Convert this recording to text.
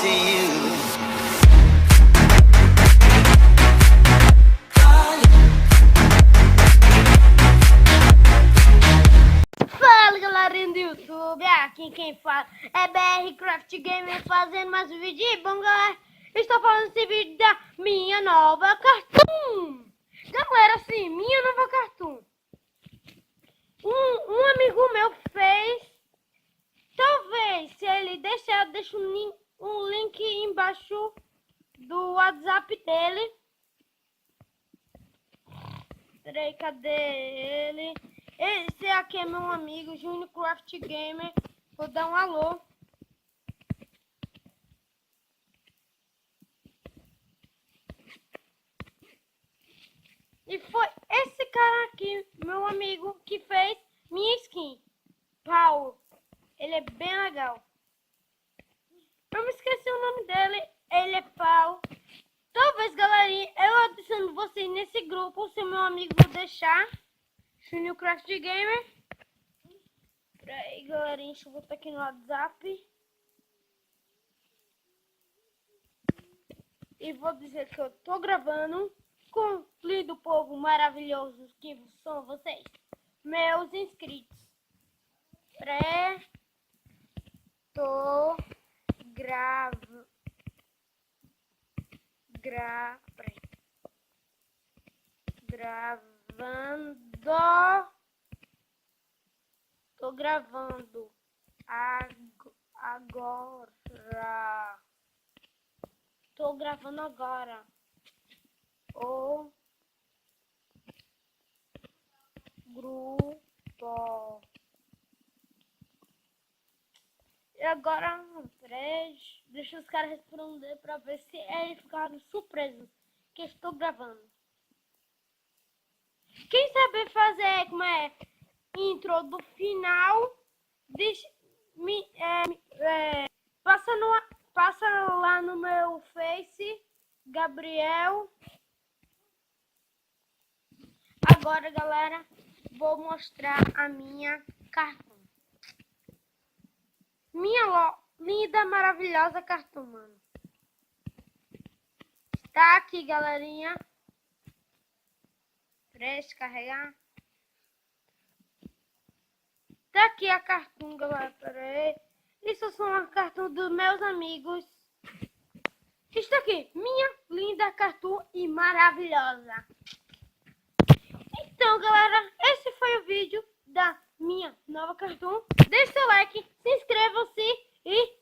to you. Fala galerinha do YouTube, aqui quem fala é BR Craft Gamer fazendo mais um vídeo. E bom galera, estou falando esse vídeo da minha nova Cartoon. Galera, assim, minha nova Cartoon. Um amigo meu fez. Talvez, se ele deixar, eu deixo um link embaixo do WhatsApp dele. Peraí, cadê ele? Esse aqui é meu amigo Junior Craft Gamer. Vou dar um alô. E foi esse cara aqui, meu amigo, que fez minha skin. Paulo. Ele é bem legal. Eu me esqueci o nome dele. Ele é Paulo. Talvez, galerinha, eu adiciono vocês nesse grupo. Se meu amigo vou deixar. Junior Craft Gamer. Peraí, galerinha, deixa eu botar aqui no WhatsApp. E vou dizer que eu tô gravando com o lindo povo maravilhoso que são vocês, meus inscritos. Tô gravando. Tô gravando agora. Tô gravando agora o grupo. E agora, deixa os caras responder pra ver se eles ficaram surpresos que estou gravando. Quem sabe fazer como é intro do final, passa lá no meu Face, Gabriel. Agora, galera, vou mostrar a minha Cartoon. Minha linda, maravilhosa Cartoon, mano. Tá aqui, galerinha. Preste carregar. Tá aqui a Cartoon, galera. Pera aí. Isso são as Cartoon dos meus amigos. Está aqui, minha linda Cartoon e maravilhosa. Então, galera, esse foi o vídeo da minha nova Cartoon. Deixe seu like, se inscrevam-se e